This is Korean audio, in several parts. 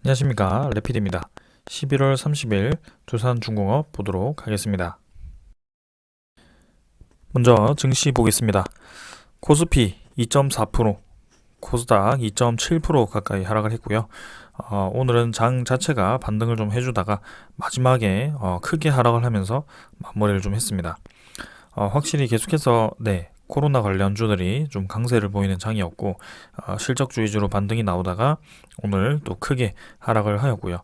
안녕하십니까, 레피드입니다. 11월 30일 두산중공업 보도록 하겠습니다. 먼저 증시 보겠습니다. 코스피 2.4%, 코스닥 2.7% 가까이 하락을 했고요. 오늘은 장 자체가 반등을 좀 해주다가 마지막에 크게 하락을 하면서 마무리를 좀 했습니다. 확실히 계속해서 코로나 관련주들이 좀 강세를 보이는 장이었고, 실적주 위주로 반등이 나오다가 오늘 또 크게 하락을 하였고요.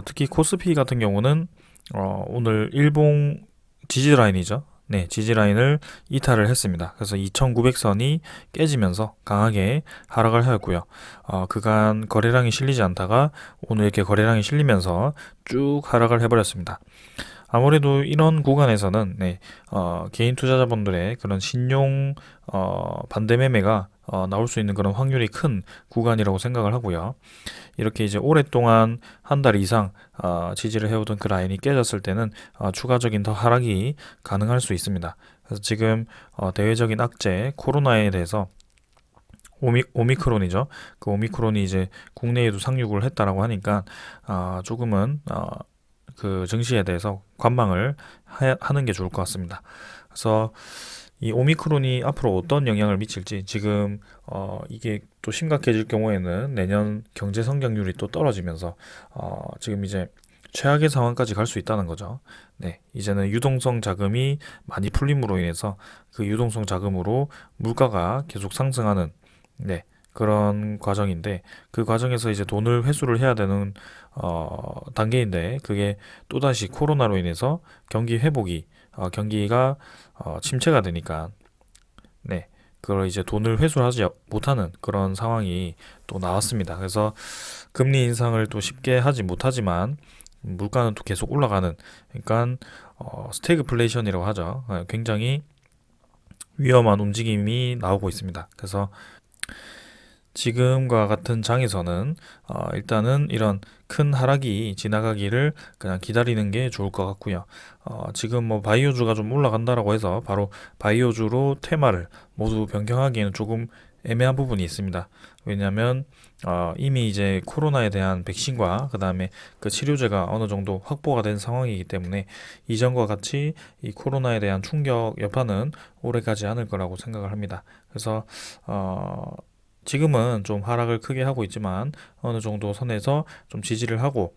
특히 코스피 같은 경우는 오늘 일봉 지지라인이죠. 네, 지지라인을 이탈을 했습니다. 그래서 2900선이 깨지면서 강하게 하락을 하였고요. 그간 거래량이 실리지 않다가 오늘 이렇게 거래량이 실리면서 쭉 하락을 해버렸습니다. 아무래도 이런 구간에서는 개인 투자자분들의 그런 신용 반대 매매가 나올 수 있는 그런 확률이 큰 구간이라고 생각을 하고요. 이렇게 이제 오랫동안 한 달 이상 지지를 해오던 그 라인이 깨졌을 때는 추가적인 더 하락이 가능할 수 있습니다. 그래서 지금 대외적인 악재 코로나에 대해서 오미크론이죠. 그 오미크론이 이제 국내에도 상륙을 했다라고 하니까 조금은 그 증시에 대해서 관망을 하는 게 좋을 것 같습니다. 그래서 이 오미크론이 앞으로 어떤 영향을 미칠지, 지금 이게 또 심각해질 경우에는 내년 경제 성장률이 또 떨어지면서 지금 이제 최악의 상황까지 갈 수 있다는 거죠. 네, 이제는 유동성 자금이 많이 풀림으로 인해서 그 유동성 자금으로 물가가 계속 상승하는 그런 과정인데, 그 과정에서 이제 돈을 회수를 해야 되는 단계인데, 그게 또다시 코로나로 인해서 경기 회복이 경기가 침체가 되니까 그걸 이제 돈을 회수하지 못하는 그런 상황이 또 나왔습니다. 그래서 금리 인상을 또 쉽게 하지 못하지만 물가는 또 계속 올라가는, 그러니까 스태그플레이션이라고 하죠. 굉장히 위험한 움직임이 나오고 있습니다. 그래서 지금과 같은 장에서는 일단은 이런 큰 하락이 지나가기를 그냥 기다리는 게 좋을 것 같고요. 지금 뭐 바이오주가 좀 올라간다라고 해서 바로 바이오주로 테마를 모두 변경하기에는 조금 애매한 부분이 있습니다. 왜냐하면 이미 이제 코로나에 대한 백신과 그 다음에 그 치료제가 어느 정도 확보가 된 상황이기 때문에 이전과 같이 이 코로나에 대한 충격 여파는 오래가지 않을 거라고 생각을 합니다. 그래서 지금은 좀 하락을 크게 하고 있지만 어느 정도 선에서 좀 지지를 하고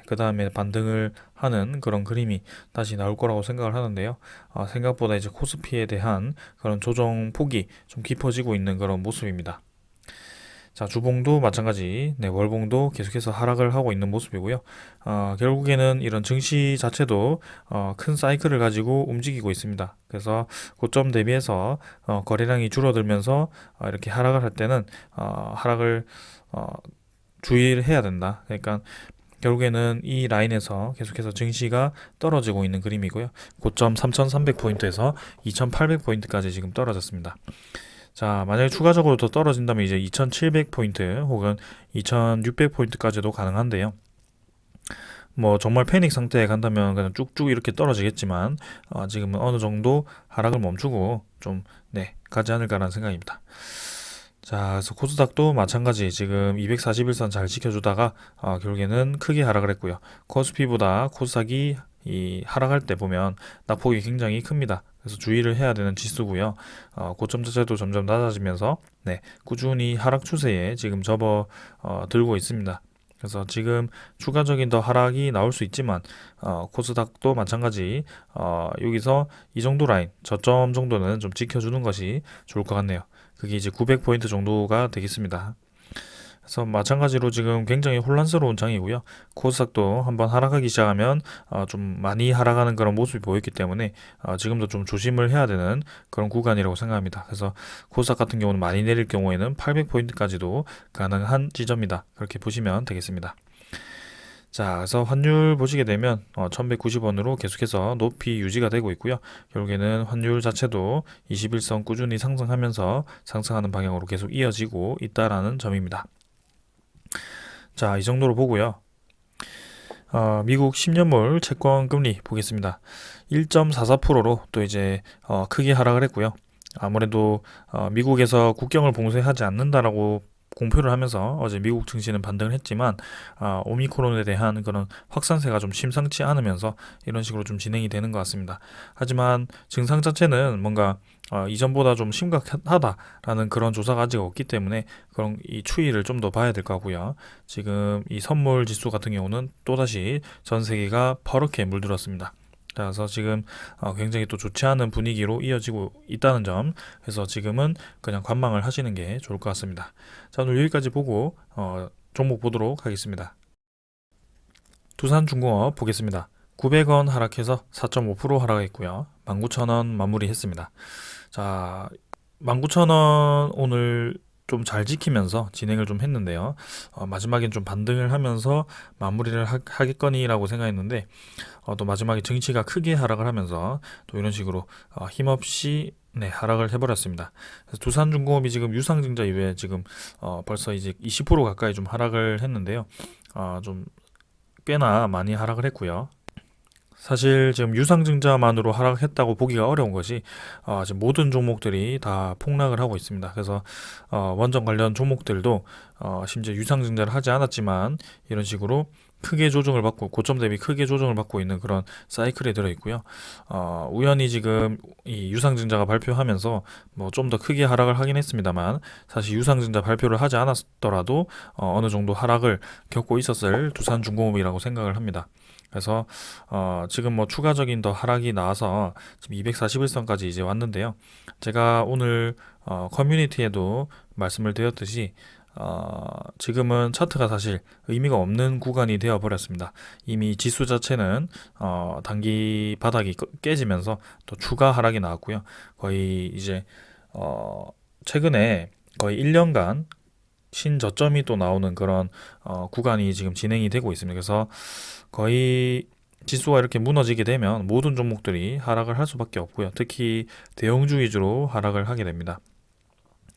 그 다음에 반등을 하는 그런 그림이 다시 나올 거라고 생각을 하는데요. 생각보다 이제 코스피에 대한 그런 조정 폭이 좀 깊어지고 있는 그런 모습입니다. 자, 주봉도 마찬가지, 월봉도 계속해서 하락을 하고 있는 모습이고요. 결국에는 이런 증시 자체도 큰 사이클을 가지고 움직이고 있습니다. 그래서 고점 대비해서 거래량이 줄어들면서 이렇게 하락을 할 때는 하락을 주의를 해야 된다. 그러니까 결국에는 이 라인에서 계속해서 증시가 떨어지고 있는 그림이고요. 고점 3,300포인트에서 2,800포인트까지 지금 떨어졌습니다. 자, 만약에 추가적으로 더 떨어진다면 이제 2,700포인트 혹은 2,600포인트까지도 가능한데요. 뭐 정말 패닉 상태에 간다면 그냥 쭉쭉 이렇게 떨어지겠지만 지금은 어느 정도 하락을 멈추고 좀 가지 않을까라는 생각입니다. 자, 그래서 코스닥도 마찬가지 지금 241선 잘 지켜주다가 결국에는 크게 하락을 했고요. 코스피보다 코스닥이 이 하락할 때 보면 낙폭이 굉장히 큽니다. 그래서 주의를 해야 되는 지수고요. 고점 자체도 점점 낮아지면서 꾸준히 하락 추세에 지금 접어 들고 있습니다. 그래서 지금 추가적인 더 하락이 나올 수 있지만 코스닥도 마찬가지 여기서 이 정도 라인 저점 정도는 좀 지켜주는 것이 좋을 것 같네요. 그게 이제 900포인트 정도가 되겠습니다. 그래서 마찬가지로 지금 굉장히 혼란스러운 장이고요. 코스닥도 한번 하락하기 시작하면 좀 많이 하락하는 그런 모습이 보였기 때문에 지금도 좀 조심을 해야 되는 그런 구간이라고 생각합니다. 그래서 코스닥 같은 경우는 많이 내릴 경우에는 800포인트까지도 가능한 지점이다. 그렇게 보시면 되겠습니다. 자, 그래서 환율 보시게 되면 1190원으로 계속해서 높이 유지가 되고 있고요. 결국에는 환율 자체도 21선 꾸준히 상승하면서 상승하는 방향으로 계속 이어지고 있다라는 점입니다. 자, 이 정도로 보고요. 미국 10년물 채권 금리 보겠습니다. 1.44%로 또 이제 크게 하락을 했고요. 아무래도 미국에서 국경을 봉쇄하지 않는다라고 공표를 하면서 어제 미국 증시는 반등을 했지만 오미크론에 대한 그런 확산세가 좀 심상치 않으면서 이런 식으로 좀 진행이 되는 것 같습니다. 하지만 증상 자체는 뭔가 이전보다 좀 심각하다라는 그런 조사가 아직 없기 때문에 그런 이 추이를 좀 더 봐야 될 것 같고요. 지금 이 선물 지수 같은 경우는 또다시 전 세계가 퍼렇게 물들었습니다. 그래서 지금 굉장히 또 좋지 않은 분위기로 이어지고 있다는 점, 그래서 지금은 그냥 관망을 하시는 게 좋을 것 같습니다. 자, 오늘 여기까지 보고 종목 보도록 하겠습니다. 두산중공업 보겠습니다. 900원 하락해서 4.5% 하락했고요. 19,000원 마무리했습니다. 자, 19,000원 오늘 좀 잘 지키면서 진행을 좀 했는데요. 마지막엔 좀 반등을 하면서 마무리를 하겠거니라고 생각했는데 또 마지막에 증시가 크게 하락을 하면서 또 이런 식으로 힘없이 하락을 해버렸습니다. 그래서 두산중공업이 지금 유상증자 이후에 지금 벌써 이제 20% 가까이 좀 하락을 했는데요. 좀 꽤나 많이 하락을 했고요. 사실 지금 유상증자만으로 하락했다고 보기가 어려운 것이 지금 모든 종목들이 다 폭락을 하고 있습니다. 그래서 원전 관련 종목들도 심지어 유상증자를 하지 않았지만 이런 식으로 크게 조정을 받고 고점 대비 크게 조정을 받고 있는 그런 사이클에 들어 있고요. 우연히 지금 이 유상증자가 발표하면서 뭐 좀 더 크게 하락을 하긴 했습니다만 사실 유상증자 발표를 하지 않았더라도 어느 정도 하락을 겪고 있었을 두산중공업이라고 생각을 합니다. 그래서 지금 뭐 추가적인 더 하락이 나와서 지금 241선까지 이제 왔는데요. 제가 오늘 커뮤니티에도 말씀을 드렸듯이 지금은 차트가 사실 의미가 없는 구간이 되어 버렸습니다. 이미 지수 자체는 단기 바닥이 깨지면서 또 추가 하락이 나왔고요. 거의 이제 최근에 거의 1년간 신저점이 또 나오는 그런 구간이 지금 진행이 되고 있습니다. 그래서 거의 지수가 이렇게 무너지게 되면 모든 종목들이 하락을 할 수밖에 없고요. 특히 대형주 위주로 하락을 하게 됩니다.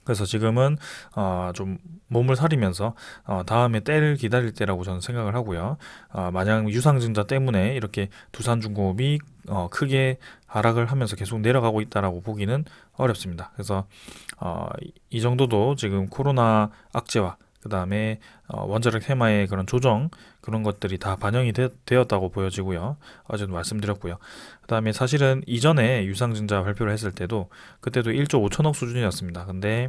그래서 지금은 좀 몸을 사리면서 다음에 때를 기다릴 때라고 저는 생각을 하고요. 만약 유상증자 때문에 이렇게 두산중공업이 크게 하락을 하면서 계속 내려가고 있다라고 보기는 어렵습니다. 그래서 이 정도도 지금 코로나 악재와 그 다음에 원자력 테마의 그런 조정 그런 것들이 다 반영이 되었다고 보여지고요. 어제도 말씀드렸고요. 그 다음에 사실은 이전에 유상증자 발표를 했을 때도 그때도 1조 5천억 수준이었습니다. 근데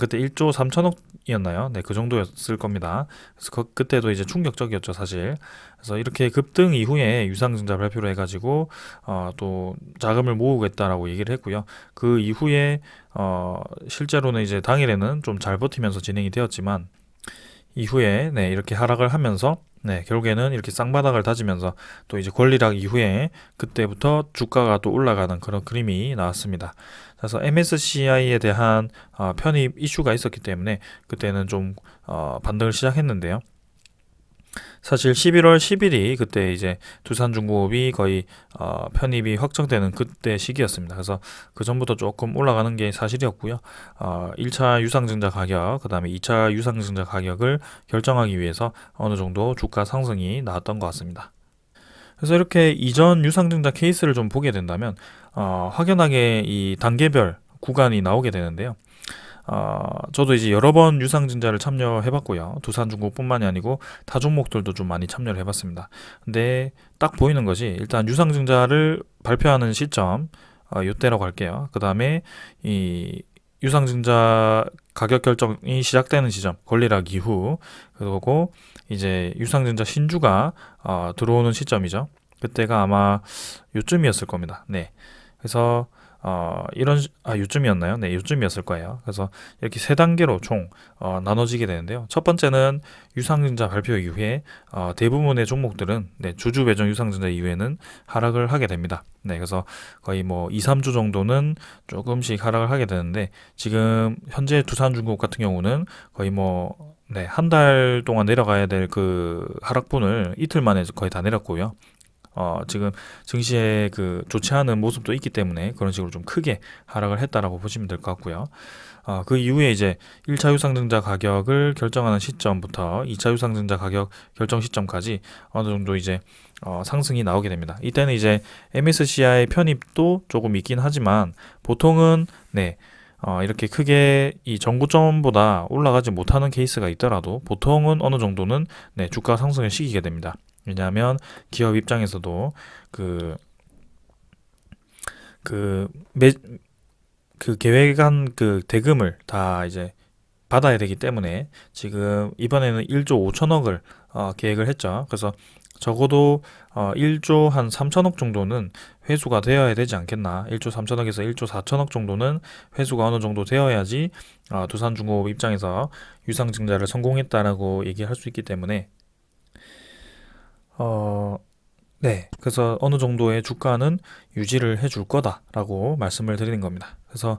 그때 1조 3천억이었나요? 네, 그 정도였을 겁니다. 그래서 그때도 이제 충격적이었죠, 사실. 그래서 이렇게 급등 이후에 유상증자 발표를 해가지고 또 자금을 모으겠다라고 얘기를 했고요. 그 이후에 실제로는 이제 당일에는 좀 잘 버티면서 진행이 되었지만 이후에 이렇게 하락을 하면서 결국에는 이렇게 쌍바닥을 다지면서 또 이제 권리락 이후에 그때부터 주가가 또 올라가는 그런 그림이 나왔습니다. 그래서 MSCI에 대한 편입 이슈가 있었기 때문에 그때는 좀 반등을 시작했는데요. 사실 11월 10일이 그때 이제 두산중공업이 거의 편입이 확정되는 그때 시기였습니다. 그래서 그 전부터 조금 올라가는 게 사실이었고요. 1차 유상증자 가격, 그 다음에 2차 유상증자 가격을 결정하기 위해서 어느 정도 주가 상승이 나왔던 것 같습니다. 그래서 이렇게 이전 유상증자 케이스를 좀 보게 된다면 확연하게 이 단계별 구간이 나오게 되는데요. 저도 이제 여러 번 유상증자를 참여해봤고요. 두산중공업뿐만이 아니고 타 종목들도 좀 많이 참여를 해봤습니다. 근데 딱 보이는 것이 일단 유상증자를 발표하는 시점, 요때라고 할게요. 그 다음에 이 유상증자 가격 결정이 시작되는 시점, 권리락 이후, 그리고 이제 유상증자 신주가 들어오는 시점이죠. 그때가 아마 요쯤이었을 겁니다. 네. 그래서 요쯤이었나요? 네, 요쯤이었을 거예요. 그래서 이렇게 세 단계로 총 나눠지게 되는데요. 첫 번째는 유상증자 발표 이후에 대부분의 종목들은 주주 배정 유상증자 이후에는 하락을 하게 됩니다. 네, 그래서 거의 뭐 2, 3주 정도는 조금씩 하락을 하게 되는데 지금 현재 두산중공업 같은 경우는 거의 뭐 한 달 동안 내려가야 될 그 하락분을 이틀 만에 거의 다 내렸고요. 지금 증시에 그 좋지 않은 모습도 있기 때문에 그런 식으로 좀 크게 하락을 했다라고 보시면 될 것 같고요. 그 이후에 이제 1차 유상증자 가격을 결정하는 시점부터 2차 유상증자 가격 결정 시점까지 어느 정도 이제 상승이 나오게 됩니다. 이때는 이제 MSCI 편입도 조금 있긴 하지만 보통은 이렇게 크게 이 정고점보다 올라가지 못하는 케이스가 있더라도 보통은 어느 정도는 네, 주가 상승을 시키게 됩니다. 왜냐하면 기업 입장에서도 그, 그, 매, 그 계획한 그 대금을 다 이제 받아야 되기 때문에 지금 이번에는 1조 5천억을 계획을 했죠. 그래서 적어도 1조 한 3천억 정도는 회수가 되어야 되지 않겠나. 1조 3천억에서 1조 4천억 정도는 회수가 어느 정도 되어야지 두산중공업 입장에서 유상증자를 성공했다라고 얘기할 수 있기 때문에 어, 네, 그래서 어느 정도의 주가는 유지를 해줄 거다라고 말씀을 드리는 겁니다. 그래서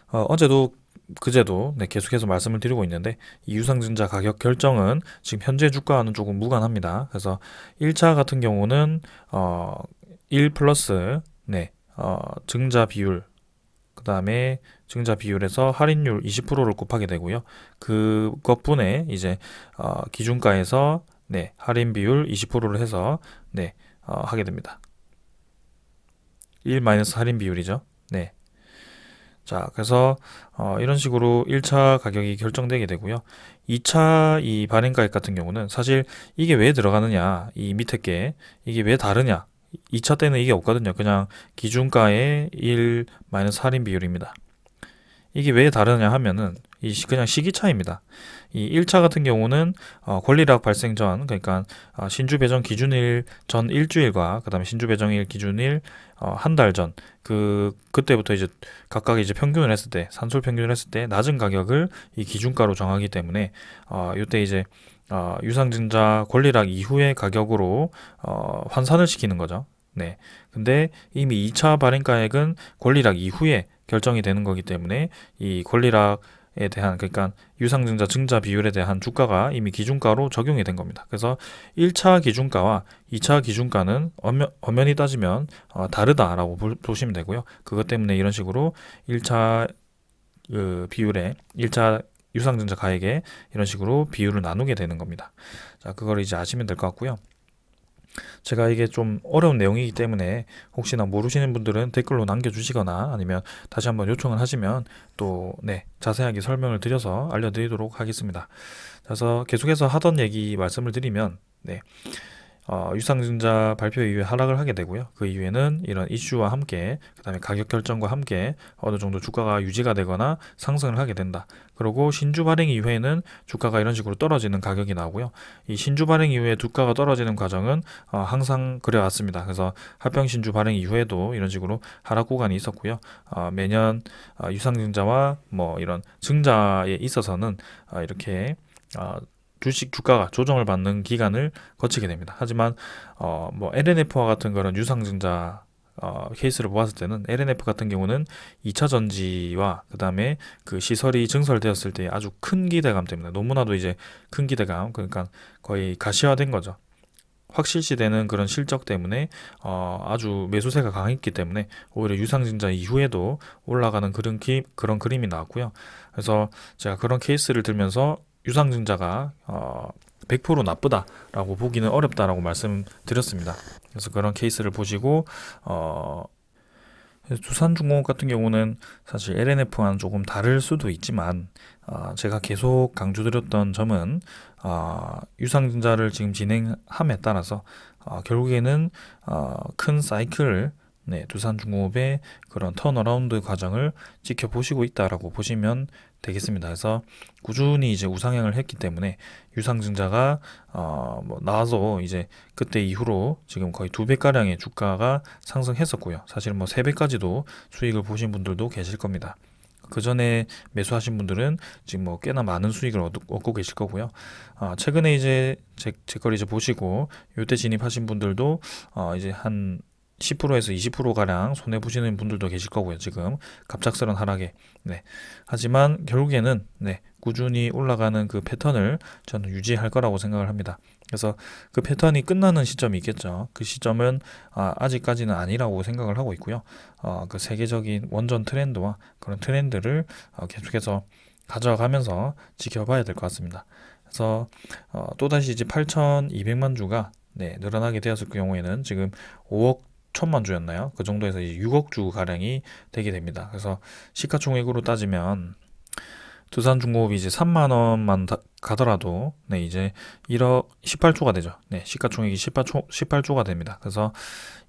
어제도 그제도 네, 계속해서 말씀을 드리고 있는데 이 유상증자 가격 결정은 지금 현재 주가와는 조금 무관합니다. 그래서 1차 같은 경우는 1 플러스 네, 증자 비율 그 다음에 증자 비율에서 할인율 20%를 곱하게 되고요. 그것분에 이제 기준가에서 네, 할인 비율 20%를 해서 네, 하게 됩니다. 1 마이너스 할인 비율이죠. 네. 자, 그래서 이런 식으로 1차 가격이 결정되게 되고요. 2차 이 발행가액 같은 경우는 사실 이게 왜 들어가느냐, 이 밑에 게 이게 왜 다르냐, 2차 때는 이게 없거든요. 그냥 기준가의 1 마이너스 할인 비율입니다. 이게 왜 다르냐 하면은 그냥 시기 차이입니다. 이 1차 같은 경우는 권리락 발생 전, 그러니까 신주 배정 기준일 전 일주일과 그다음에 신주 배정일 기준일 한 달 전, 그때부터 이제 각각 이제 평균을 했을 때, 산술 평균을 했을 때 낮은 가격을 이 기준가로 정하기 때문에 이때 이제 유상증자 권리락 이후의 가격으로 환산을 시키는 거죠. 네. 근데 이미 2차 발행가액은 권리락 이후에 결정이 되는 거기 때문에 이 권리락에 대한, 그러니까 유상증자 증자 비율에 대한 주가가 이미 기준가로 적용이 된 겁니다. 그래서 1차 기준가와 2차 기준가는 엄연히 따지면 다르다라고 보시면 되고요. 그것 때문에 이런 식으로 1차 비율에 1차 유상증자 가액에 이런 식으로 비율을 나누게 되는 겁니다. 자, 그걸 이제 아시면 될 것 같고요. 제가 이게 좀 어려운 내용이기 때문에 혹시나 모르시는 분들은 댓글로 남겨주시거나 아니면 다시 한번 요청을 하시면 또 네, 자세하게 설명을 드려서 알려드리도록 하겠습니다. 그래서 계속해서 하던 얘기 말씀을 드리면 네, 유상증자 발표 이후에 하락을 하게 되고요. 그 이후에는 이런 이슈와 함께 그다음에 가격 결정과 함께 어느 정도 주가가 유지가 되거나 상승을 하게 된다. 그리고 신주 발행 이후에는 주가가 이런 식으로 떨어지는 가격이 나오고요. 이 신주 발행 이후에 주가가 떨어지는 과정은 항상 그래왔습니다. 그래서 합병 신주 발행 이후에도 이런 식으로 하락 구간이 있었고요. 매년 유상증자와 뭐 이런 증자에 있어서는 이렇게 주식 주가가 조정을 받는 기간을 거치게 됩니다. 하지만 뭐 LNF와 같은 그런 유상증자 케이스를 보았을 때는 LNF 같은 경우는 2차 전지와 그 다음에 그 시설이 증설되었을 때 아주 큰 기대감 때문에, 너무나도 이제 큰 기대감, 그러니까 거의 가시화된 거죠. 확실시되는 그런 실적 때문에 아주 매수세가 강했기 때문에 오히려 유상증자 이후에도 올라가는 그런 그림이 나왔고요. 그래서 제가 그런 케이스를 들면서 유상증자가 100% 나쁘다라고 보기는 어렵다라고 말씀드렸습니다. 그래서 그런 케이스를 보시고 두산중공업 같은 경우는 사실 LNF와는 조금 다를 수도 있지만 제가 계속 강조드렸던 점은 유상증자를 지금 진행함에 따라서 결국에는 큰 사이클을 네, 두산중공업의 그런 턴어라운드 과정을 지켜보시고 있다라고 보시면 되겠습니다. 그래서 꾸준히 이제 우상향을 했기 때문에 유상증자가 뭐 나와서 이제 그때 이후로 지금 거의 2배가량의 주가가 상승했었고요. 사실 뭐 3배까지도 수익을 보신 분들도 계실 겁니다. 그 전에 매수하신 분들은 지금 뭐 꽤나 많은 수익을 얻고 계실 거고요. 최근에 이제 제 걸 이제 보시고 요때 진입하신 분들도 이제 한 10%에서 20%가량 손해보시는 분들도 계실 거고요. 지금 갑작스런 하락에. 네. 하지만 결국에는 네, 꾸준히 올라가는 그 패턴을 저는 유지할 거라고 생각을 합니다. 그래서 그 패턴이 끝나는 시점이 있겠죠. 그 시점은 아직까지는 아니라고 생각을 하고 있고요. 그 세계적인 원전 트렌드와 그런 트렌드를 계속해서 가져가면서 지켜봐야 될 것 같습니다. 그래서 또다시 이제 8,200만 주가 네, 늘어나게 되었을 경우에는 지금 5억 천만 주였나요? 그 정도에서 이제 6억 주 가량이 되게 됩니다. 그래서 시가총액으로 따지면 두산중공업이 이제 3만 원만 가더라도 네 이제 1억 18조가 되죠. 네 시가총액이 18조가 됩니다. 그래서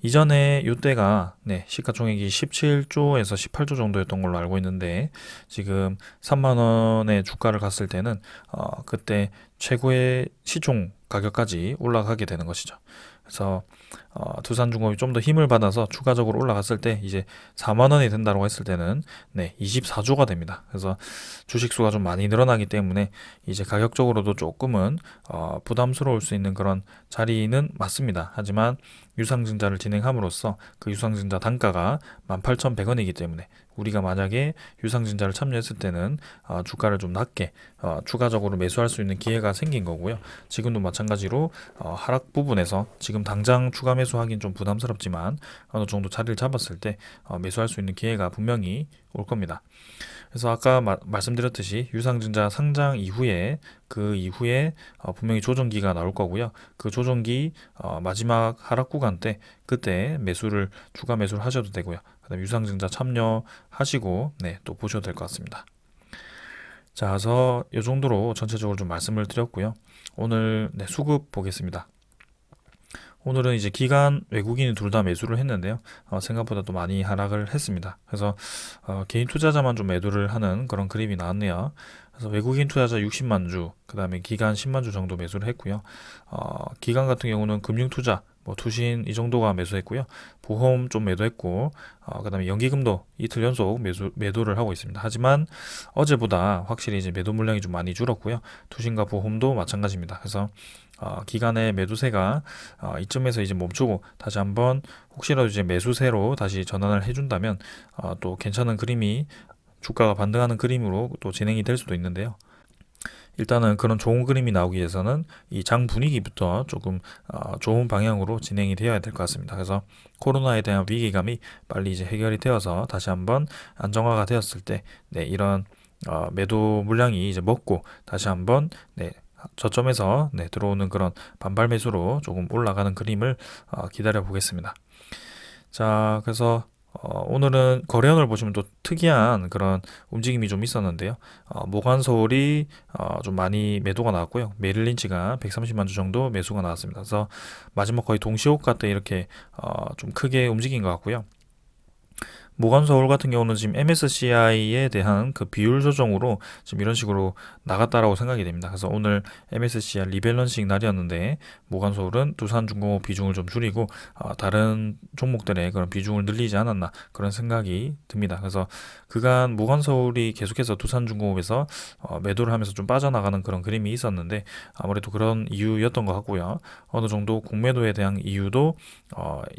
이전에 이때가 네 시가총액이 17조에서 18조 정도였던 걸로 알고 있는데 지금 3만 원의 주가를 갔을 때는 그때 최고의 시총 가격까지 올라가게 되는 것이죠. 그래서 두산중공업이 좀 더 힘을 받아서 추가적으로 올라갔을 때 이제 4만 원이 된다고 했을 때는 네 24조가 됩니다. 그래서 주식 수가 좀 많이 늘어나기 때문에 이제 가격적으로도 조금은 부담스러울 수 있는 그런 자리는 맞습니다. 하지만 유상증자를 진행함으로써 그 유상증자 단가가 18,100원이기 때문에 우리가 만약에 유상증자를 참여했을 때는 주가를 좀 낮게 추가적으로 매수할 수 있는 기회가 생긴 거고요. 지금도 마찬가지로 하락 부분에서 지금 당장 추가 매수하기는 좀 부담스럽지만 어느 정도 자리를 잡았을 때 매수할 수 있는 기회가 분명히 올 겁니다. 그래서 아까 말씀드렸듯이 유상증자 상장 이후에 그 이후에 분명히 조정기가 나올 거고요. 그 조정기 마지막 하락 구간 때 그때 추가 매수를 하셔도 되고요. 그다음에 유상증자 참여하시고 네, 또 보셔도 될 것 같습니다. 자, 그래서 이 정도로 전체적으로 좀 말씀을 드렸고요. 오늘 네, 수급 보겠습니다. 오늘은 이제 기관 외국인이 둘 다 매수를 했는데요. 생각보다 또 많이 하락을 했습니다. 그래서 개인 투자자만 좀 매도를 하는 그런 그림이 나왔네요. 그래서 외국인 투자자 60만 주, 그 다음에 기관 10만 주 정도 매수를 했고요. 기관 같은 경우는 금융투자, 뭐 투신 이 정도가 매수했고요. 보험 좀 매도했고, 그 다음에 연기금도 이틀 연속 매도를 하고 있습니다. 하지만 어제보다 확실히 이제 매도 물량이 좀 많이 줄었고요. 투신과 보험도 마찬가지입니다. 그래서 기간의 매도세가 이쯤에서 이제 멈추고 다시 한번 혹시라도 이제 매수세로 다시 전환을 해준다면 또 괜찮은 그림이 주가가 반등하는 그림으로 또 진행이 될 수도 있는데요. 일단은 그런 좋은 그림이 나오기 위해서는 이 장 분위기부터 조금 좋은 방향으로 진행이 되어야 될 것 같습니다. 그래서 코로나에 대한 위기감이 빨리 이제 해결이 되어서 다시 한번 안정화가 되었을 때 네, 이런 매도 물량이 이제 먹고 다시 한번 네, 저점에서 네, 들어오는 그런 반발 매수로 조금 올라가는 그림을 기다려 보겠습니다. 자, 그래서 오늘은 거래원을 보시면 또 특이한 그런 움직임이 좀 있었는데요. 모관서울이 좀 많이 매도가 나왔고요. 메릴린치가 130만 주 정도 매수가 나왔습니다. 그래서 마지막 거의 동시호가 때 이렇게 좀 크게 움직인 것 같고요. 모관서울 같은 경우는 지금 MSCI에 대한 그 비율 조정으로 지금 이런 식으로 나갔다라고 생각이 됩니다. 그래서 오늘 MSCI 리밸런싱 날이었는데 모관서울은 두산중공업 비중을 좀 줄이고 다른 종목들의 그런 비중을 늘리지 않았나 그런 생각이 듭니다. 그래서 그간 모관서울이 계속해서 두산중공업에서 매도를 하면서 좀 빠져나가는 그런 그림이 있었는데 아무래도 그런 이유였던 것 같고요. 어느 정도 공매도에 대한 이유도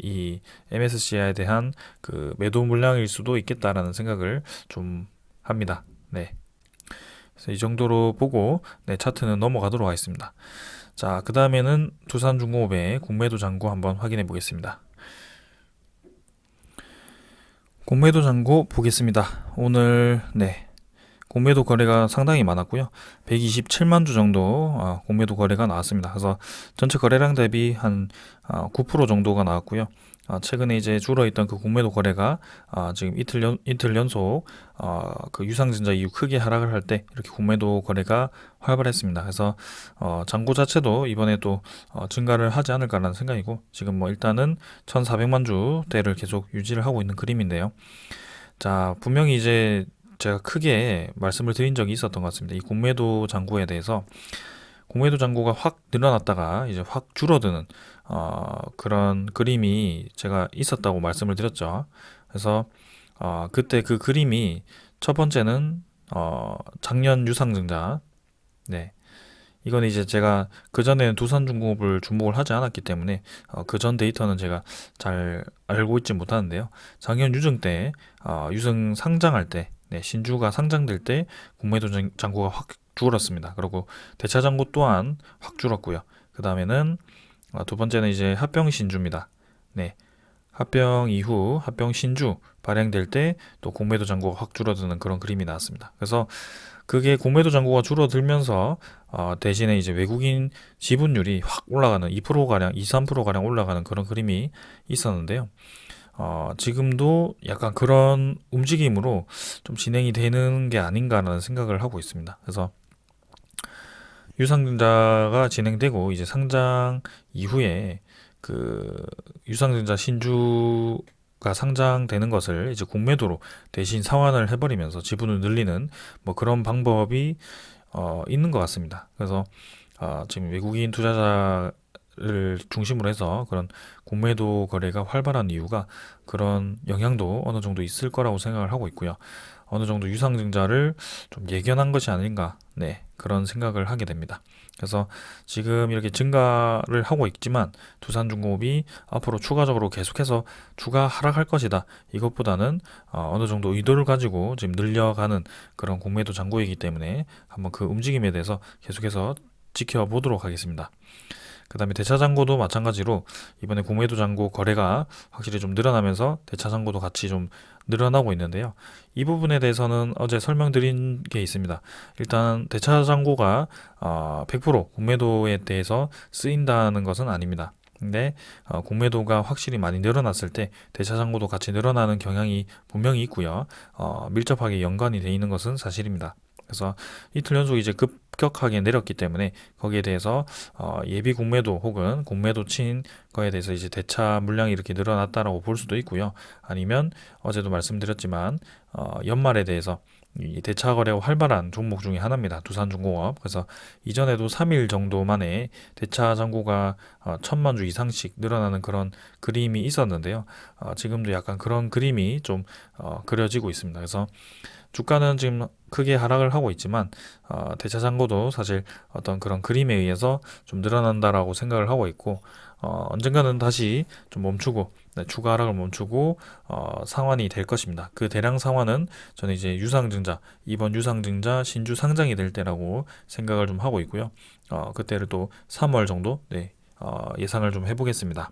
이 MSCI에 대한 그 매도 물량일 수도 있겠다라는 생각을 좀 합니다. 네. 그래서 이 정도로 보고 네, 차트는 넘어가도록 하겠습니다. 자, 그 다음에는 두산중공업의 공매도 잔고 한번 확인해 보겠습니다. 공매도 잔고 보겠습니다. 오늘 네. 공매도 거래가 상당히 많았고요. 127만 주 정도 공매도 거래가 나왔습니다. 그래서 전체 거래량 대비 한 9% 정도가 나왔고요. 최근에 이제 줄어있던 그 공매도 거래가 지금 이틀 연속 그 유상증자 이후 크게 하락을 할 때 이렇게 공매도 거래가 활발했습니다. 그래서 잔고 자체도 이번에 또 증가를 하지 않을까라는 생각이고 지금 뭐 일단은 1,400만 주대를 계속 유지를 하고 있는 그림인데요. 자, 분명히 이제 제가 크게 말씀을 드린 적이 있었던 것 같습니다. 이 공매도 잔고에 대해서 공매도 잔고가 확 늘어났다가 이제 확 줄어드는 그런 그림이 제가 있었다고 말씀을 드렸죠. 그래서 그때 그 그림이 첫 번째는 작년 유상증자 네. 이건 이제 제가 그전에는 두산중공업을 주목을 하지 않았기 때문에 그전 데이터는 제가 잘 알고 있지 못하는데요. 작년 유증 때 유증 상장할 때 네, 신주가 상장될 때 공매도 잔고가 확 줄었습니다. 그리고 대차 잔고 또한 확 줄었고요. 그 다음에는 두 번째는 이제 합병 신주입니다. 네, 합병 이후 합병 신주 발행될 때 또 공매도 잔고가 확 줄어드는 그런 그림이 나왔습니다. 그래서 그게 공매도 잔고가 줄어들면서 대신에 이제 외국인 지분율이 확 올라가는 2%가량, 2, 3%가량 올라가는 그런 그림이 있었는데요. 지금도 약간 그런 움직임으로 좀 진행이 되는 게 아닌가라는 생각을 하고 있습니다. 그래서 유상증자가 진행되고 이제 상장 이후에 그 유상증자 신주가 상장되는 것을 이제 공매도로 대신 상환을 해버리면서 지분을 늘리는 뭐 그런 방법이 있는 것 같습니다. 그래서 지금 외국인 투자자를 중심으로 해서 그런 공매도 거래가 활발한 이유가 그런 영향도 어느 정도 있을 거라고 생각을 하고 있고요. 어느 정도 유상증자를 좀 예견한 것이 아닌가, 네, 그런 생각을 하게 됩니다. 그래서 지금 이렇게 증가를 하고 있지만 두산중공업이 앞으로 추가적으로 계속해서 주가 하락할 것이다. 이것보다는 어느 정도 의도를 가지고 지금 늘려가는 그런 공매도 잔고이기 때문에 한번 그 움직임에 대해서 계속해서 지켜보도록 하겠습니다. 그 다음에 대차 잔고도 마찬가지로 이번에 공매도 잔고 거래가 확실히 좀 늘어나면서 대차 잔고도 같이 좀 늘어나고 있는데요. 이 부분에 대해서는 어제 설명드린 게 있습니다. 일단 대차 잔고가 100% 공매도에 대해서 쓰인다는 것은 아닙니다. 근데 공매도가 확실히 많이 늘어났을 때 대차 잔고도 같이 늘어나는 경향이 분명히 있고요. 밀접하게 연관이 되어 있는 것은 사실입니다. 그래서 이틀 연속 이제 급격하게 내렸기 때문에 거기에 대해서 예비 공매도 혹은 공매도 친 거에 대해서 이제 대차 물량이 이렇게 늘어났다라고 볼 수도 있고요. 아니면 어제도 말씀드렸지만 연말에 대해서 이 대차 거래가 활발한 종목 중에 하나입니다. 두산중공업. 그래서 이전에도 3일 정도 만에 대차 잔고가 1,000만 주 이상씩 늘어나는 그런 그림이 있었는데요. 지금도 약간 그런 그림이 좀 그려지고 있습니다. 그래서 주가는 지금 크게 하락을 하고 있지만 대차 잔고도 사실 어떤 그런 그림에 의해서 좀 늘어난다라고 생각을 하고 있고 언젠가는 다시 좀 멈추고 네, 주가 하락을 멈추고 상환이 될 것입니다. 그 대량 상환은 저는 이제 유상증자 이번 유상증자 신주 상장이 될 때라고 생각을 좀 하고 있고요. 그때를 또 3월 정도 네, 예상을 좀 해보겠습니다.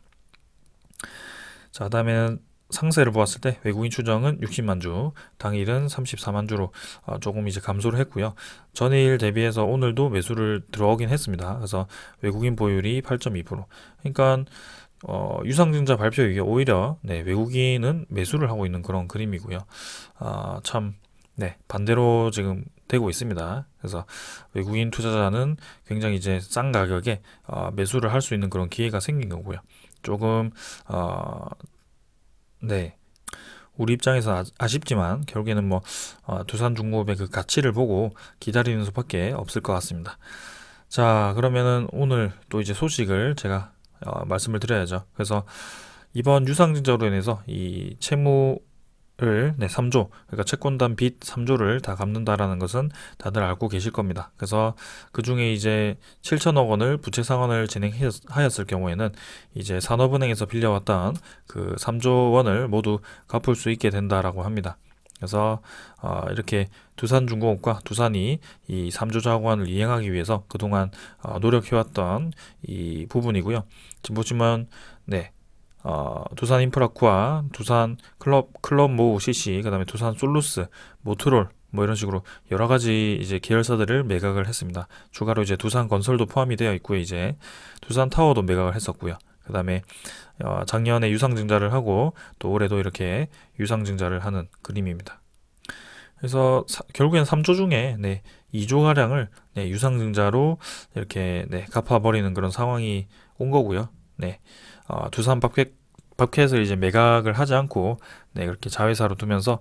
자, 다음에는 상세를 보았을 때 외국인 추정은 60만 주, 당일은 34만 주로 조금 이제 감소를 했고요. 전일 대비해서 오늘도 매수를 들어오긴 했습니다. 그래서 외국인 보유율이 8.2%. 그러니까 유상증자 발표 이후에 오히려 네, 외국인은 매수를 하고 있는 그런 그림이고요. 참 네, 반대로 지금 되고 있습니다. 그래서 외국인 투자자는 굉장히 이제 싼 가격에 매수를 할 수 있는 그런 기회가 생긴 거고요. 조금 네, 우리 입장에서 아쉽지만 결국에는 뭐 두산중공업의 그 가치를 보고 기다리는 수밖에 없을 것 같습니다. 자, 그러면은 오늘 또 이제 소식을 제가 말씀을 드려야죠. 그래서 이번 유상증자로 인해서 이 채무를 네, 3조, 그러니까 채권단 빚 3조를 다 갚는다라는 것은 다들 알고 계실 겁니다. 그래서 그 중에 이제 7천억 원을 부채 상환을 진행하였을 경우에는 이제 산업은행에서 빌려왔던 그 3조 원을 모두 갚을 수 있게 된다라고 합니다. 그래서 이렇게 두산중공업과 두산이 이 3조 자원을 이행하기 위해서 그동안 노력해왔던 이 부분이고요. 지금 보시면 네, 두산 인프라쿠아, 두산 클럽모 CC, 그다음에 두산 솔루스, 모트롤 뭐 이런 식으로 여러 가지 이제 계열사들을 매각을 했습니다. 추가로 이제 두산 건설도 포함이 되어 있고요. 이제 두산 타워도 매각을 했었고요. 그다음에 작년에 유상증자를 하고 또 올해도 이렇게 유상증자를 하는 그림입니다. 그래서 결국엔 3조 중에 네, 2조 가량을 네, 유상증자로 이렇게 네, 갚아버리는 그런 상황이 온 거고요. 네, 두산 밥켓을 이제 매각을 하지 않고 네, 그렇게 자회사로 두면서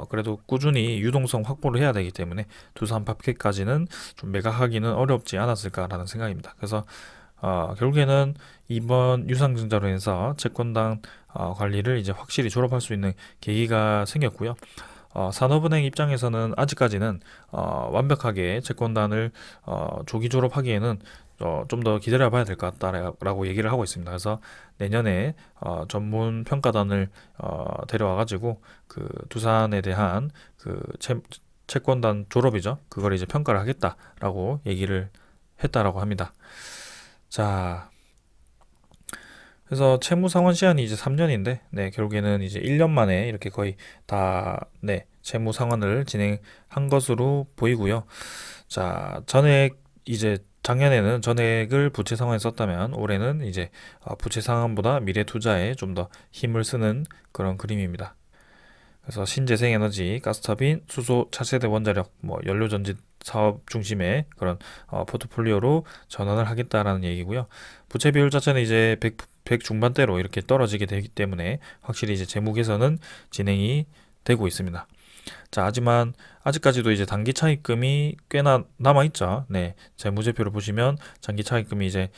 그래도 꾸준히 유동성 확보를 해야 되기 때문에 두산 밥켓까지는 좀 매각하기는 어렵지 않았을까라는 생각입니다. 그래서 결국에는 이번 유상증자로 인해서 채권당 관리를 이제 확실히 졸업할 수 있는 계기가 생겼고요. 산업은행 입장에서는 아직까지는 완벽하게 채권단을 조기 졸업하기에는 좀 더 기다려 봐야 될 것 같다라고 얘기를 하고 있습니다. 그래서 내년에 전문 평가단을 데려와 가지고 그 두산에 대한 그 채권단 졸업이죠. 그걸 이제 평가를 하겠다라고 얘기를 했다라고 합니다. 자, 그래서 채무 상환 시한이 이제 3년인데, 네, 결국에는 이제 1년 만에 이렇게 거의 다, 네, 채무 상환을 진행한 것으로 보이고요. 자, 전액 이제 작년에는 전액을 부채 상환에 썼다면 올해는 이제 부채 상환보다 미래 투자에 좀 더 힘을 쓰는 그런 그림입니다. 그래서 신재생에너지, 가스터빈, 수소, 차세대 원자력, 뭐 연료전지 사업 중심의 그런 포트폴리오로 전환을 하겠다라는 얘기고요. 부채 비율 자체는 이제 100 중반대로 이렇게 떨어지게 되기 때문에 확실히 이제 재무 개선은 진행이 되고 있습니다. 자, 하지만 아직까지도 이제 단기 차입금이 꽤나 남아 있죠. 네, 재무제표를 보시면 단기 차입금이 이제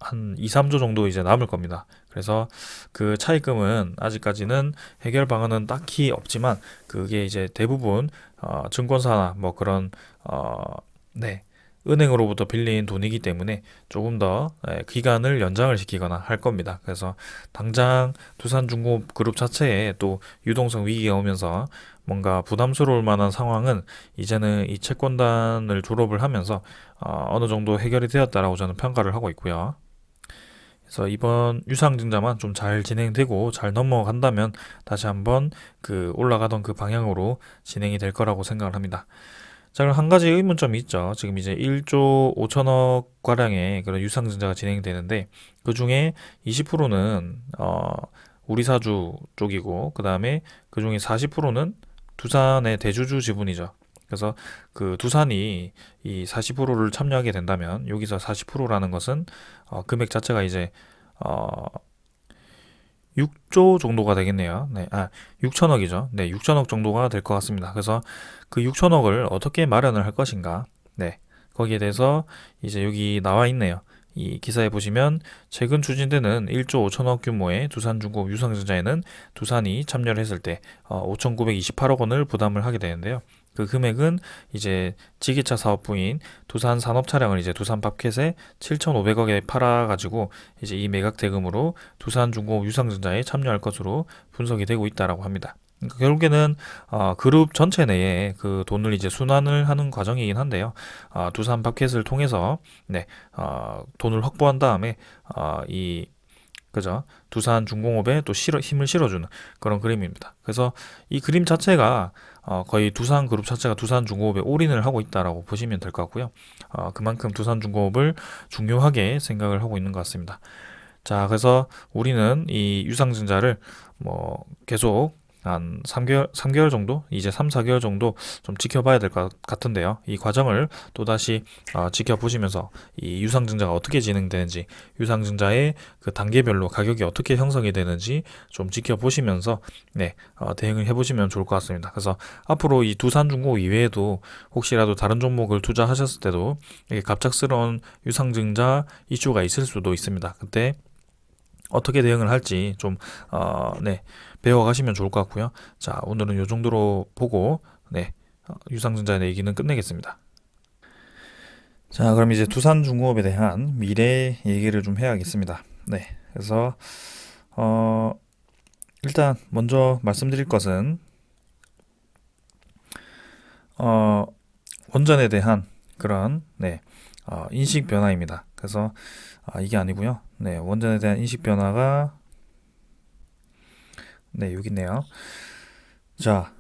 한 2, 3조 정도 이제 남을 겁니다. 그래서 그 차입금은 아직까지는 해결 방안은 딱히 없지만 그게 이제 대부분 증권사나 뭐 그런 네, 은행으로부터 빌린 돈이기 때문에 조금 더 기간을 연장을 시키거나 할 겁니다. 그래서 당장 두산중공업 그룹 자체에 또 유동성 위기가 오면서 뭔가 부담스러울 만한 상황은 이제는 이 채권단을 졸업을 하면서 어느 정도 해결이 되었다라고 저는 평가를 하고 있고요. 그래서 이번 유상증자만 좀 잘 진행되고 잘 넘어간다면 다시 한번 그 올라가던 그 방향으로 진행이 될 거라고 생각을 합니다. 자, 그럼 한 가지 의문점이 있죠. 지금 이제 1조 5천억 가량의 그런 유상증자가 진행되는데 그 중에 20%는 우리 사주 쪽이고 그 다음에 그 중에 40%는 두산의 대주주 지분이죠. 그래서 그 두산이 이 40%를 참여하게 된다면 여기서 40%라는 것은 금액 자체가 이제 어, 6조 정도가 되겠네요. 네, 6천억이죠. 네, 6천억 정도가 될 것 같습니다. 그래서 그 6천억을 어떻게 마련을 할 것인가? 네, 거기에 대해서 이제 여기 나와 있네요. 이 기사에 보시면 최근 추진되는 1조 5천억 규모의 두산중공업 유상증자에는 두산이 참여를 했을 때 5,928억 원을 부담을 하게 되는데요. 그 금액은 이제 지게차 사업부인 두산산업차량을 이제 두산밥켓에 7,500억에 팔아가지고 이제 이 매각 대금으로 두산중공업 유상증자에 참여할 것으로 분석이 되고 있다라고 합니다. 그러니까 결국에는 그룹 전체 내에 그 돈을 이제 순환을 하는 과정이긴 한데요. 두산밥켓을 통해서 네, 돈을 확보한 다음에 이 그죠? 두산중공업에 또 힘을 실어주는 그런 그림입니다. 그래서 이 그림 자체가 거의 두산그룹 자체가 두산중공업에 올인을 하고 있다라고 보시면 될 것 같고요. 그만큼 두산중공업을 중요하게 생각을 하고 있는 것 같습니다. 자, 그래서 우리는 이 유상증자를 뭐 계속 한 3개월 정도, 이제 3, 4개월 정도 좀 지켜봐야 될 것 같은데요. 이 과정을 또다시 지켜보시면서 이 유상증자가 어떻게 진행되는지, 유상증자의 그 단계별로 가격이 어떻게 형성이 되는지 좀 지켜보시면서 네, 대응을 해보시면 좋을 것 같습니다. 그래서 앞으로 이 두산중공업 이외에도 혹시라도 다른 종목을 투자하셨을 때도 이게 갑작스러운 유상증자 이슈가 있을 수도 있습니다. 그때 어떻게 대응을 할지 좀 네, 배워가시면 좋을 것 같고요. 자, 오늘은 이 정도로 보고 네, 유상증자의 얘기는 끝내겠습니다. 자, 그럼 이제 두산중공업에 대한 미래 얘기를 좀 해야겠습니다. 네, 그래서 일단 먼저 말씀드릴 것은 원전에 대한 그런 네, 인식 변화입니다. 그래서 이게 아니고요. 네, 원전에 대한 인식 변화가 네, 여기 있네요. 자,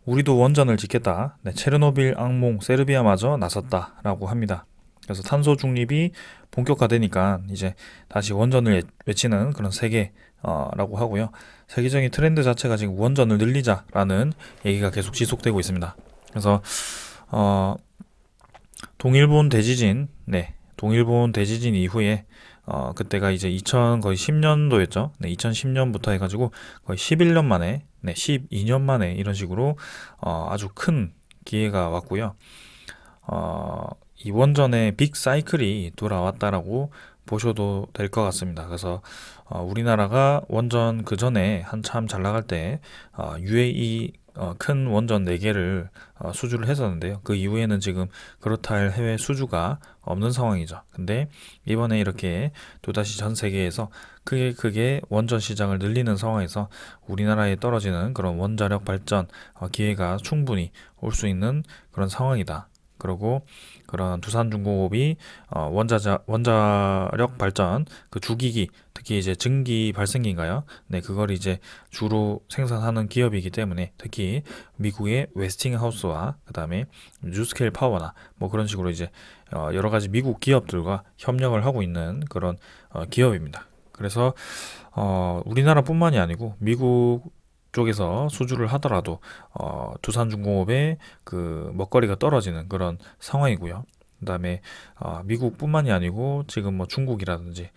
우리도 원전을 짓겠다. 네, 체르노빌, 악몽, 세르비아마저 나섰다라고 합니다. 그래서 탄소 중립이 본격화되니까 이제 다시 원전을 외치는 그런 세계라고 하고요. 세계적인 트렌드 자체가 지금 원전을 늘리자라는 얘기가 계속 지속되고 있습니다. 그래서 동일본 대지진, 네, 동일본 대지진 이후에 그때가 이제 2000 거의 10년도였죠. 네, 2010년부터 해가지고 거의 11년 만에, 네, 12년 만에 이런 식으로 아주 큰 기회가 왔고요. 이 원전의 빅 사이클이 돌아왔다라고 보셔도 될 것 같습니다. 그래서 우리나라가 원전 그 전에 한참 잘 나갈 때 UAE 큰 원전 4개를 수주를 했었는데요. 그 이후에는 지금 그렇다 할 해외 수주가 없는 상황이죠. 근데 이번에 이렇게 또다시 전 세계에서 크게 원전 시장을 늘리는 상황에서 우리나라에 떨어지는 그런 원자력 발전 기회가 충분히 올 수 있는 그런 상황이다. 그리고 그런 두산중공업이 원자력 발전 그 주기기, 특히 이제 증기 발생기인가요? 네, 그걸 이제 주로 생산하는 기업이기 때문에 특히 미국의 웨스팅하우스와 그다음에 뉴스케일 파워나 뭐 그런 식으로 이제 여러 가지 미국 기업들과 협력을 하고 있는 그런 기업입니다. 그래서 우리나라뿐만이 아니고 미국 쪽에서 수주를 하더라도 두산중공업의 그 먹거리가 떨어지는 그런 상황이고요. 그다음에 미국뿐만이 아니고 지금 뭐 중국이라든지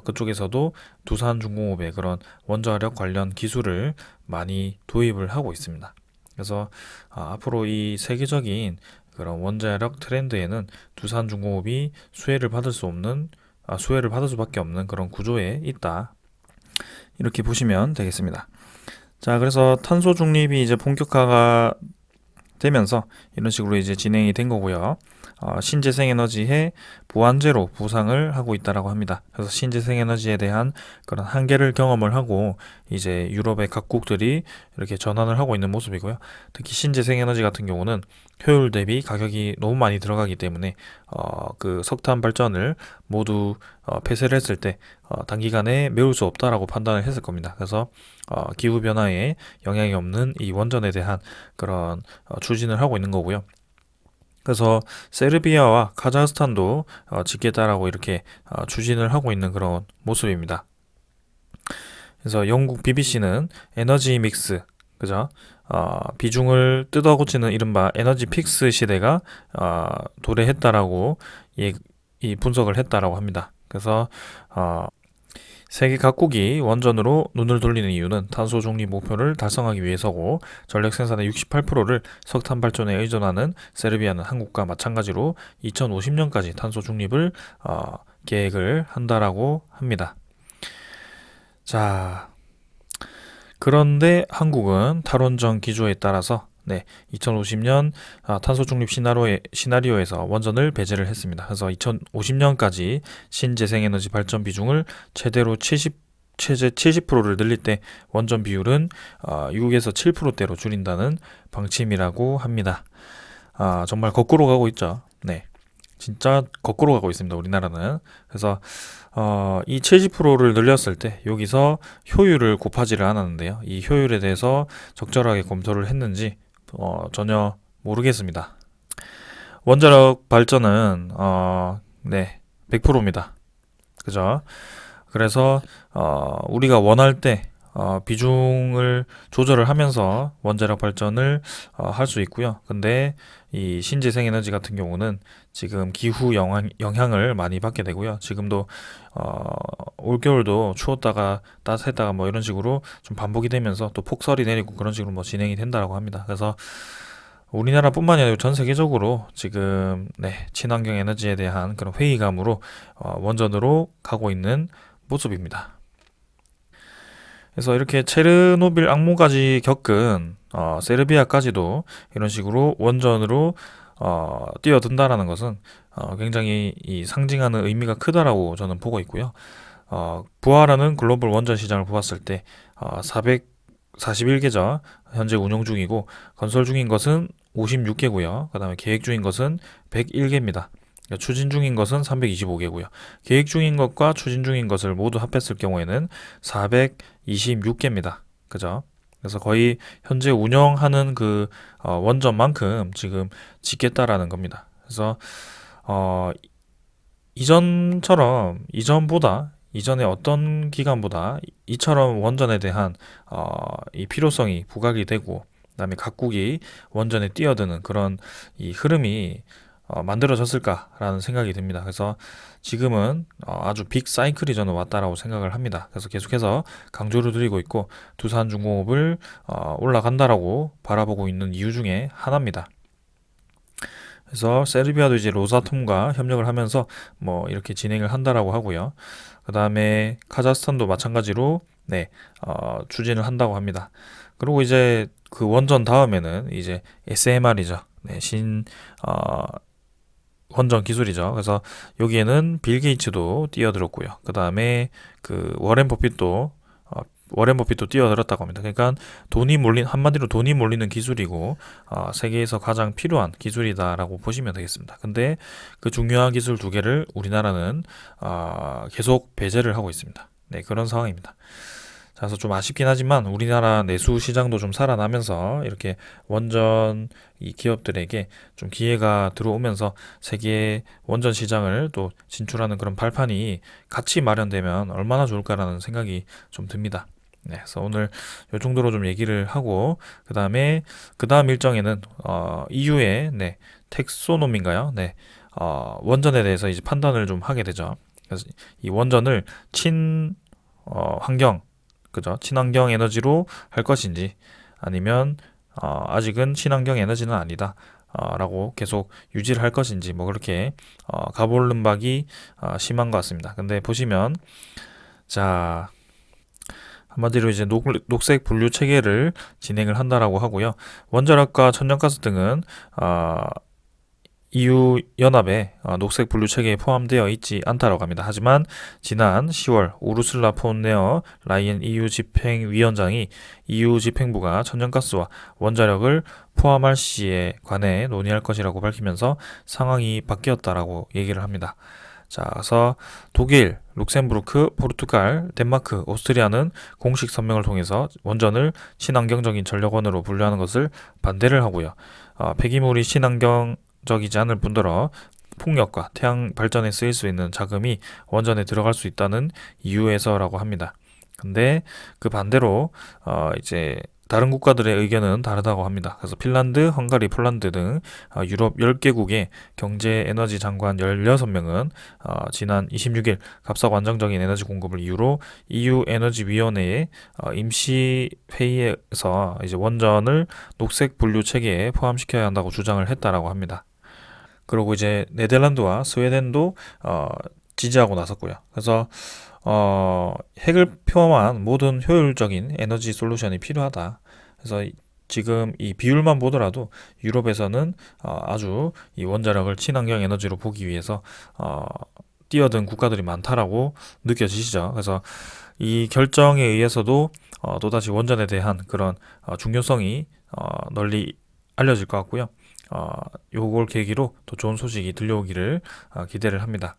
그쪽에서도 두산중공업의 그런 원자력 관련 기술을 많이 도입을 하고 있습니다. 그래서 앞으로 이 세계적인 그런 원자력 트렌드에는 두산중공업이 수혜를 받을 수밖에 없는 그런 구조에 있다. 이렇게 보시면 되겠습니다. 자, 그래서 탄소 중립이 이제 본격화가 되면서 이런 식으로 이제 진행이 된 거고요. 신재생에너지의 보완제로 보상을 하고 있다라고 합니다. 그래서 신재생에너지에 대한 그런 한계를 경험을 하고 이제 유럽의 각국들이 이렇게 전환을 하고 있는 모습이고요. 특히 신재생에너지 같은 경우는 효율 대비 가격이 너무 많이 들어가기 때문에 그 석탄 발전을 모두 폐쇄를 했을 때 단기간에 메울 수 없다라고 판단을 했을 겁니다. 그래서 기후 변화에 영향이 없는 이 원전에 대한 그런 추진을 하고 있는 거고요. 그래서 세르비아와 카자흐스탄도 짓겠다라고 이렇게 추진을 하고 있는 그런 모습입니다. 그래서 영국 BBC는 에너지 믹스, 그죠? 비중을 뜯어고치는 이른바 에너지 픽스 시대가 도래했다라고 이 분석을 했다라고 합니다. 그래서 세계 각국이 원전으로 눈을 돌리는 이유는 탄소 중립 목표를 달성하기 위해서고 전력 생산의 68%를 석탄 발전에 의존하는 세르비아는 한국과 마찬가지로 2050년까지 탄소 중립을 계획을 한다라고 합니다. 자, 그런데 한국은 탈원전 기조에 따라서 2050년 탄소 중립 시나리오에서 원전을 배제를 했습니다. 그래서 2050년까지 신재생에너지 발전 비중을 최대 70%를 늘릴 때 원전 비율은 6에서 7%대로 줄인다는 방침이라고 합니다. 정말 거꾸로 가고 있죠. 네. 진짜 거꾸로 가고 있습니다. 우리나라는. 그래서 이 70%를 늘렸을 때 여기서 효율을 곱하지를 않았는데요. 이 효율에 대해서 적절하게 검토를 했는지 전혀 모르겠습니다. 원자력 발전은 100%입니다. 그죠? 그래서 우리가 원할 때 비중을 조절을 하면서 원자력 발전을 할 수 있고요. 근데 이 신재생에너지 같은 경우는 지금 기후 영향을 많이 받게 되고요. 지금도 올겨울도 추웠다가 따뜻했다가 뭐 이런 식으로 좀 반복이 되면서 또 폭설이 내리고 그런 식으로 뭐 진행이 된다라고 합니다. 그래서 우리나라뿐만이 아니라 전 세계적으로 지금 친환경 에너지에 대한 그런 회의감으로 원전으로 가고 있는 모습입니다. 그래서 이렇게 체르노빌 악몽까지 겪은 세르비아까지도 이런 식으로 원전으로 뛰어든다라는 것은 굉장히 상징하는 의미가 크다라고 저는 보고 있고요. 부활하는 글로벌 원전 시장을 보았을 때 441개죠. 현재 운영 중이고 건설 중인 것은 56개고요. 그 다음에 계획 중인 것은 101개입니다. 추진 중인 것은 325개고요. 계획 중인 것과 추진 중인 것을 모두 합했을 경우에는 426개입니다. 그죠? 그래서 거의 현재 운영하는 그 원전만큼 지금 짓겠다라는 겁니다. 그래서 이전의 어떤 기간보다 이처럼 원전에 대한 이 필요성이 부각이 되고 그다음에 각국이 원전에 뛰어드는 그런 이 흐름이 만들어졌을까라는 생각이 듭니다. 그래서 지금은 아주 빅 사이클이 저는 왔다라고 생각을 합니다. 그래서 계속해서 강조를 드리고 있고 두산중공업을 올라간다라고 바라보고 있는 이유 중에 하나입니다. 그래서 세르비아도 이제 로사톰과 협력을 하면서 뭐 이렇게 진행을 한다라고 하고요. 그 다음에 카자흐스탄도 마찬가지로 추진을 한다고 합니다. 그리고 이제 그 원전 다음에는 이제 SMR이죠. 원전 기술이죠. 그래서 여기에는 빌 게이츠도 뛰어들었고요. 그 다음에 그 워렌 버핏도 워렌 버핏도 뛰어들었다고 합니다. 그러니까 한마디로 돈이 몰리는 기술이고 세계에서 가장 필요한 기술이다라고 보시면 되겠습니다. 근데 그 중요한 기술 두 개를 우리나라는 계속 배제를 하고 있습니다. 네, 그런 상황입니다. 그래서 좀 아쉽긴 하지만 우리나라 내수 시장도 좀 살아나면서 이렇게 원전 이 기업들에게 좀 기회가 들어오면서 세계 원전 시장을 또 진출하는 그런 발판이 같이 마련되면 얼마나 좋을까라는 생각이 좀 듭니다. 네, 그래서 오늘 이 정도로 좀 얘기를 하고 그 다음 일정에는 EU의 텍소노미인가요? 네, 원전에 대해서 이제 판단을 좀 하게 되죠. 그래서 이 원전을 환경 그죠? 친환경 에너지로 할 것인지 아니면 아직은 친환경 에너지는 아니다. 라고 계속 유지를 할 것인지 뭐 그렇게 가볼름박이 심한 것 같습니다. 근데 보시면 자 한마디로 이제 녹색 분류 체계를 진행을 한다라고 하고요. 원자력과 천연가스 등은 EU 연합의 녹색 분류 체계에 포함되어 있지 않다라고 합니다. 하지만 지난 10월 우르슬라 폰 데어 라이엔 EU 집행위원장이 EU 집행부가 천연가스와 원자력을 포함할 시에 관해 논의할 것이라고 밝히면서 상황이 바뀌었다라고 얘기를 합니다. 자, 그래서 독일, 룩셈부르크, 포르투갈, 덴마크, 오스트리아는 공식 성명을 통해서 원전을 친환경적인 전력원으로 분류하는 것을 반대를 하고요. 폐기물이 친환경적이지 않을 뿐더러 풍력과 태양 발전에 쓰일 수 있는 자금이 원전에 들어갈 수 있다는 이유에서라고 합니다. 근데 그 반대로 이제 다른 국가들의 의견은 다르다고 합니다. 그래서 핀란드, 헝가리, 폴란드 등 유럽 10개국의 경제 에너지 장관 16명은 지난 26일 갑작 완전적인 에너지 공급을 이유로 EU 에너지 위원회의 임시 회의에서 이제 원전을 녹색 분류 체계에 포함시켜야 한다고 주장을 했다라고 합니다. 그리고 이제 네덜란드와 스웨덴도 지지하고 나섰고요. 그래서 핵을 포함한 모든 효율적인 에너지 솔루션이 필요하다. 그래서 지금 이 비율만 보더라도 유럽에서는 아주 이 원자력을 친환경 에너지로 보기 위해서 뛰어든 국가들이 많다라고 느껴지시죠. 그래서 이 결정에 의해서도 또다시 원전에 대한 그런 중요성이 널리 알려질 것 같고요. 요걸 계기로 또 좋은 소식이 들려오기를 기대를 합니다.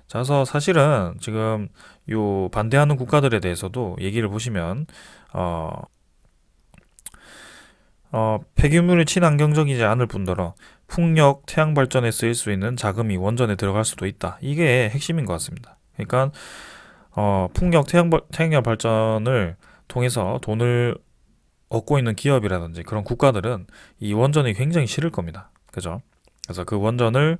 자, 그래서 사실은 지금 요 반대하는 국가들에 대해서도 얘기를 보시면 폐기물이 친환경적이지 않을 뿐더러 풍력, 태양 발전에 쓰일 수 있는 자금이 원전에 들어갈 수도 있다. 이게 핵심인 것 같습니다. 그러니까 풍력, 태양열 발전을 통해서 돈을 얻고 있는 기업이라든지 그런 국가들은 이 원전이 굉장히 싫을 겁니다. 그죠? 그래서 그 원전을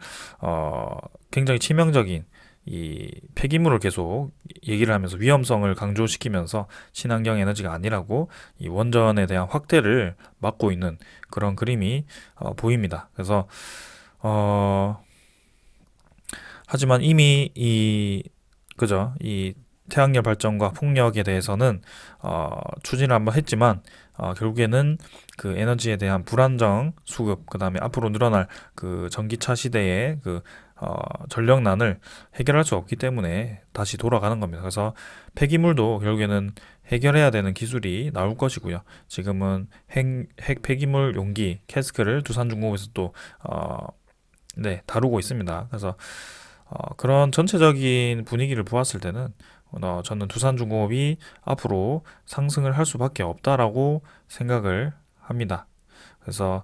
굉장히 치명적인 이 폐기물을 계속 얘기를 하면서 위험성을 강조시키면서 친환경 에너지가 아니라고 이 원전에 대한 확대를 막고 있는 그런 그림이 보입니다. 그래서 하지만 이미 이 태양열 발전과 풍력에 대해서는 추진을 한번 했지만 결국에는 그 에너지에 대한 불안정 수급, 그 다음에 앞으로 늘어날 그 전기차 시대의 그 전력난을 해결할 수 없기 때문에 다시 돌아가는 겁니다. 그래서 폐기물도 결국에는 해결해야 되는 기술이 나올 것이고요. 지금은 핵 폐기물 용기 캐스크를 두산중공업에서 또 다루고 있습니다. 그래서 그런 전체적인 분위기를 보았을 때는 저는 두산중공업이 앞으로 상승을 할 수밖에 없다라고 생각을 합니다. 그래서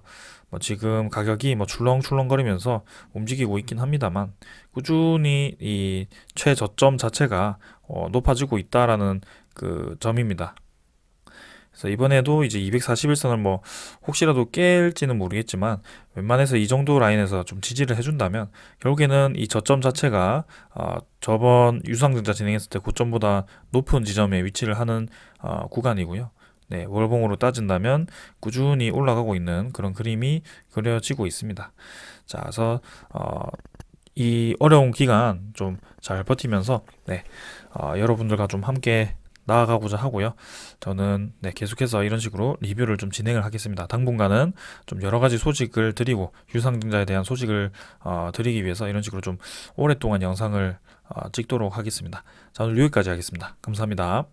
지금 가격이 출렁출렁거리면서 움직이고 있긴 합니다만 꾸준히 이 최저점 자체가 높아지고 있다라는 그 점입니다. 그래서 이번에도 이제 241선을 혹시라도 깰지는 모르겠지만 웬만해서 이 정도 라인에서 좀 지지를 해준다면 결국에는 이 저점 자체가 저번 유상증자 진행했을 때 고점보다 높은 지점에 위치를 하는 구간이고요. 네, 월봉으로 따진다면 꾸준히 올라가고 있는 그런 그림이 그려지고 있습니다. 자, 그래서 이 어려운 기간 좀 잘 버티면서 여러분들과 좀 함께 나아가고자 하고요. 저는 계속해서 이런 식으로 리뷰를 좀 진행을 하겠습니다. 당분간은 좀 여러 가지 소식을 드리고 유상증자에 대한 소식을 드리기 위해서 이런 식으로 좀 오랫동안 영상을 찍도록 하겠습니다. 자, 오늘 여기까지 하겠습니다. 감사합니다.